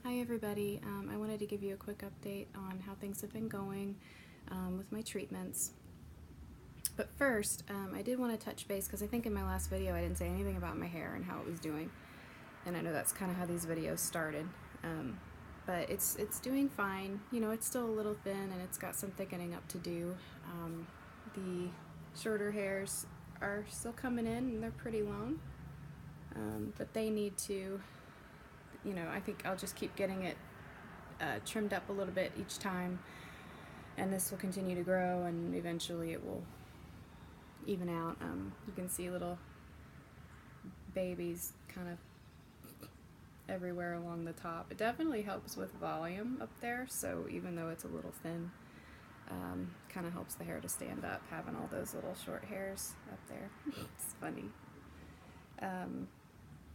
Hi everybody, I wanted to give you a quick update on how things have been going with my treatments. But first, I did want to touch base because I think in my last video I didn't say anything about my hair and how it was doing. And I know that's kind of how these videos started. But it's doing fine. You know, it's still a little thin and it's got some thickening up to do. The shorter hairs are still coming in and they're pretty long. But they need to, you know, I think I'll just keep getting it trimmed up a little bit each time, and this will continue to grow and eventually it will even out. You can see little babies kind of everywhere along the top. It definitely helps with volume up there, so even though it's a little thin, kind of helps the hair to stand up, having all those little short hairs up there. It's funny.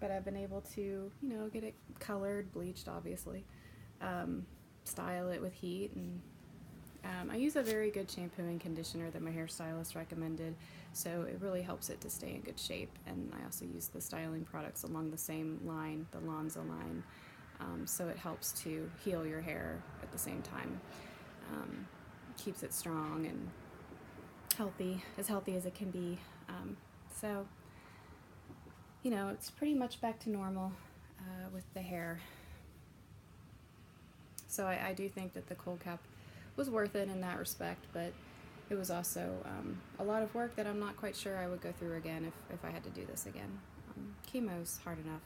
But I've been able to, you know, get it colored, bleached obviously, style it with heat, and I use a very good shampoo and conditioner that my hairstylist recommended, so it really helps it to stay in good shape. And I also use the styling products along the same line, the Lonza line, so it helps to heal your hair at the same time. Keeps it strong and healthy as it can be. So, you know, it's pretty much back to normal with the hair. So I do think that the cold cap was worth it in that respect, but it was also a lot of work that I'm not quite sure I would go through again if I had to do this again. Chemo's hard enough,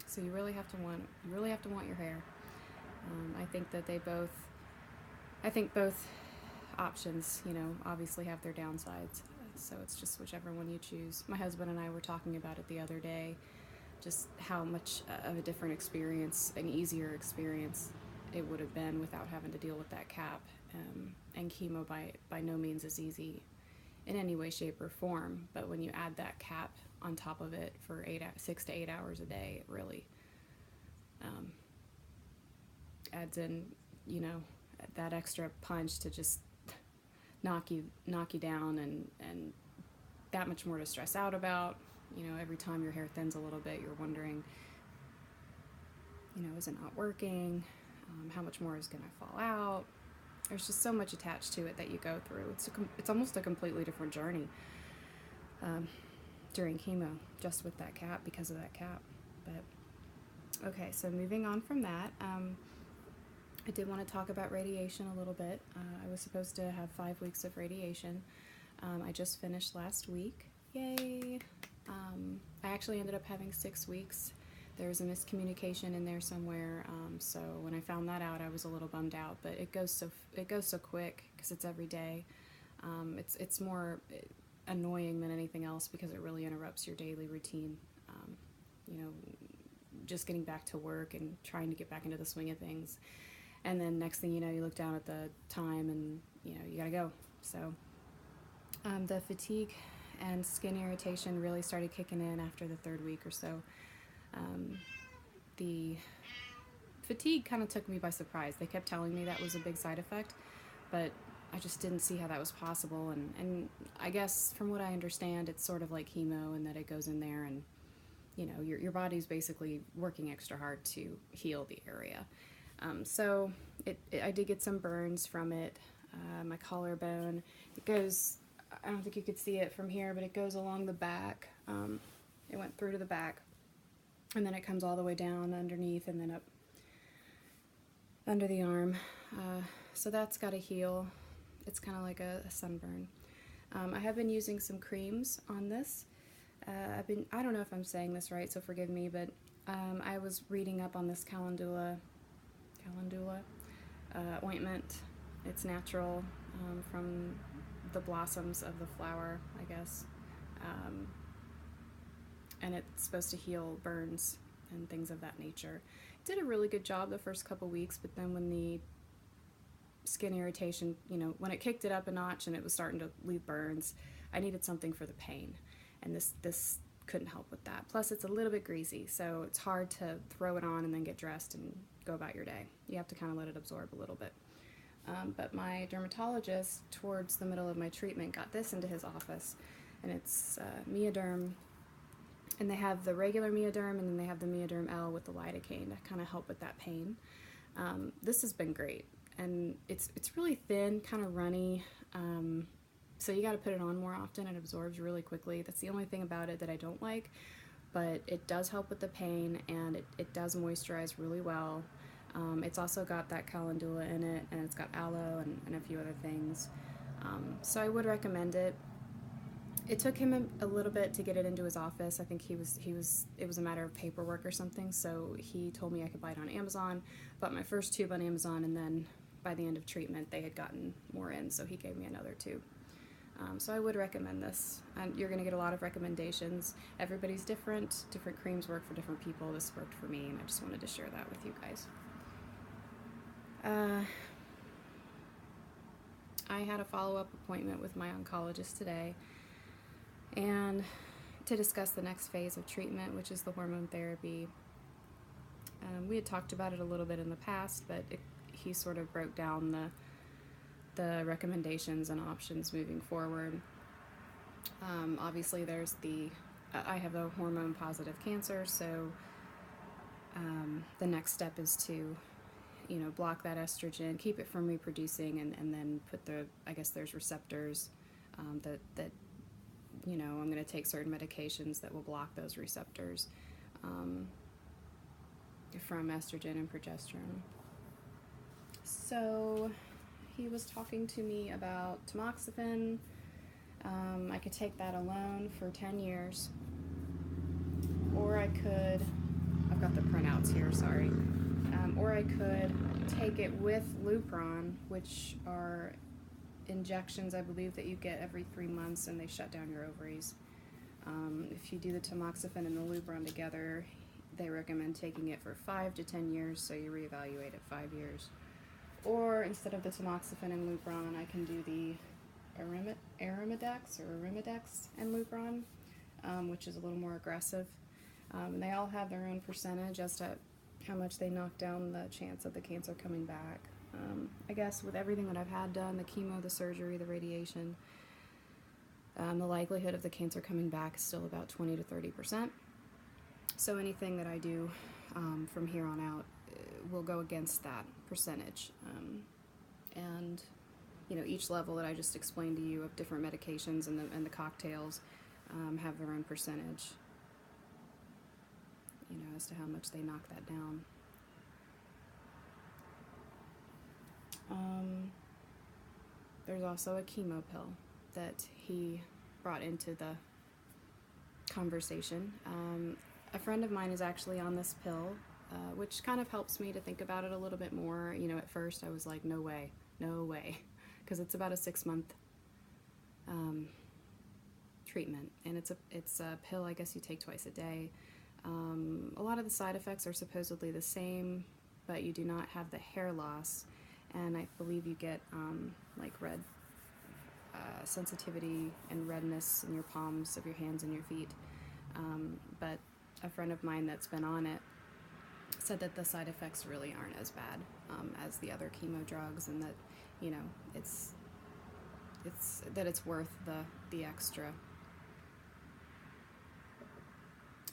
so you really have to want your hair. I think that both options, you know, obviously have their downsides. So it's just whichever one you choose. My husband and I were talking about it the other day, just how much of a different experience, an easier experience it would have been without having to deal with that cap. And chemo by no means is easy in any way, shape, or form. But when you add that cap on top of it for 6 to 8 hours a day, it really adds in, you know, that extra punch to just knock you down, and that much more to stress out about. You know, every time your hair thins a little bit, you're wondering, you know, is it not working? How much more is going to fall out? There's just so much attached to it that you go through. It's almost a completely different journey during chemo, just with that cap, because of that cap. But okay, so moving on from that, I did want to talk about radiation a little bit. I was supposed to have 5 weeks of radiation. I just finished last week. Yay! I actually ended up having 6 weeks. There was a miscommunication in there somewhere, so when I found that out, I was a little bummed out. But it goes so quick because it's every day. It's more annoying than anything else because it really interrupts your daily routine. You know, just getting back to work and trying to get back into the swing of things. And then next thing you know, you look down at the time and, you know, you gotta go. So the fatigue and skin irritation really started kicking in after the 3rd week or so. The fatigue kind of took me by surprise. They kept telling me that was a big side effect, but I just didn't see how that was possible. And I guess from what I understand, it's sort of like chemo in that it goes in there and, you know, your body's basically working extra hard to heal the area. So I did get some burns from it. My collarbone, it goes, I don't think you could see it from here, but it goes along the back. It went through to the back, and then it comes all the way down underneath and then up under the arm. So that's got to heal. It's kind of like a sunburn. I have been using some creams on this. I don't know if I'm saying this right, so forgive me, but I was reading up on this calendula ointment. It's natural, from the blossoms of the flower, I guess. And it's supposed to heal burns and things of that nature. It did a really good job the first couple weeks, but then when the skin irritation, you know, when it kicked it up a notch and it was starting to leave burns, I needed something for the pain, and this couldn't help with that. Plus it's a little bit greasy, so it's hard to throw it on and then get dressed and go about your day. You have to kind of let it absorb a little bit. But my dermatologist, towards the middle of my treatment, got this into his office, and it's Mioderm And they have the regular Mioderm, and then they have the Mioderm L with the lidocaine to kind of help with that pain. This has been great, and it's really thin, kind of runny, so you got to put it on more often. It absorbs really quickly. That's the only thing about it that I don't like, but it does help with the pain, and it does moisturize really well. It's also got that calendula in it, and it's got aloe and a few other things. So I would recommend it. It took him a little bit to get it into his office. I think it was a matter of paperwork or something, so he told me I could buy it on Amazon. Bought my first tube on Amazon, and then by the end of treatment they had gotten more in, so he gave me another tube. So I would recommend this. And you're going to get a lot of recommendations. Everybody's different. Different creams work for different people. This worked for me, and I just wanted to share that with you guys. I had a follow-up appointment with my oncologist today, and to discuss the next phase of treatment, which is the hormone therapy. We had talked about it a little bit in the past, but he sort of broke down the recommendations and options moving forward. Obviously there's I have a hormone positive cancer, so the next step is to, block that estrogen, keep it from reproducing, and then put I guess there's receptors that I'm going to take certain medications that will block those receptors from estrogen and progesterone. So he was talking to me about tamoxifen. I could take that alone for 10 years, or I could, I've got the printouts here, sorry, or I could take it with Lupron, which are injections, I believe, that you get every 3 months, and they shut down your ovaries. If you do the tamoxifen and the Lupron together, they recommend taking it for 5 to 10 years, so you reevaluate at 5 years. Or instead of the tamoxifen and Lupron, I can do the Arimidex and Lupron, which is a little more aggressive. And they all have their own percentage as to how much they knock down the chance of the cancer coming back. I guess with everything that I've had done, the chemo, the surgery, the radiation, the likelihood of the cancer coming back is still about 20 to 30%. So anything that I do from here on out will go against that percentage. And each level that I just explained to you of different medications and the cocktails have their own percentage, as to how much they knock that down. There's also a chemo pill that he brought into the conversation. A friend of mine is actually on this pill, which kind of helps me to think about it a little bit more. At first I was like, no way, because it's about a 6-month treatment, and it's a pill I guess you take twice a day. A lot of the side effects are supposedly the same, but you do not have the hair loss, and I believe you get like red sensitivity and redness in your palms of your hands and your feet. But a friend of mine that's been on it said that the side effects really aren't as bad as the other chemo drugs, and that it's worth the extra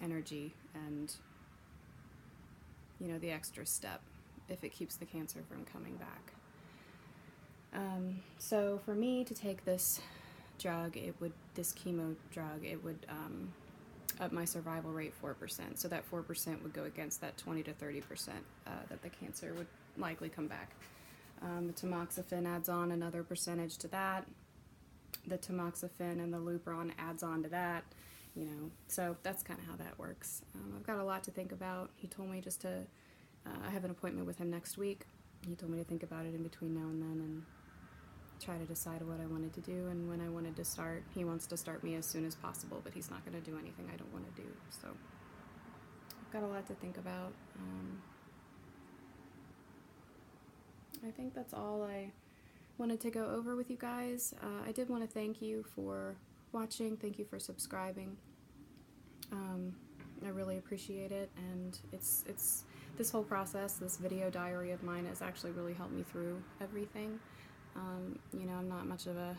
energy and the extra step if it keeps the cancer from coming back. So for me to take this chemo drug, it would up my survival rate 4%. So that 4% would go against that 20 to 30% that the cancer would likely come back. The tamoxifen adds on another percentage to that. The tamoxifen and the Lupron adds on to that. So that's kind of how that works. I've got a lot to think about. He told me just to, I have an appointment with him next week. He told me to think about it in between now and then and try to decide what I wanted to do and when I wanted to start. He wants to start me as soon as possible, but he's not going to do anything I don't want to do. So I've got a lot to think about. I think that's all I wanted to go over with you guys. I did want to thank you for watching. Thank you for subscribing. I really appreciate it, and it's this whole process, this video diary of mine, has actually really helped me through everything. I'm not much of a,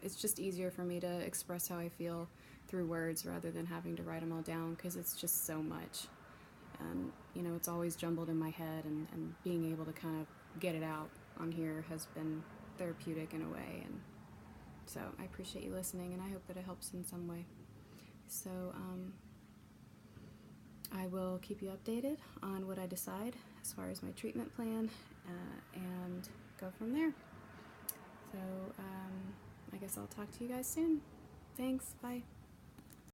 it's just easier for me to express how I feel through words rather than having to write them all down, because it's just so much. And, you know, it's always jumbled in my head, and being able to kind of get it out on here has been therapeutic in a way. And so I appreciate you listening, and I hope that it helps in some way. So I will keep you updated on what I decide as far as my treatment plan, and go from there. So I guess I'll talk to you guys soon. Thanks. Bye.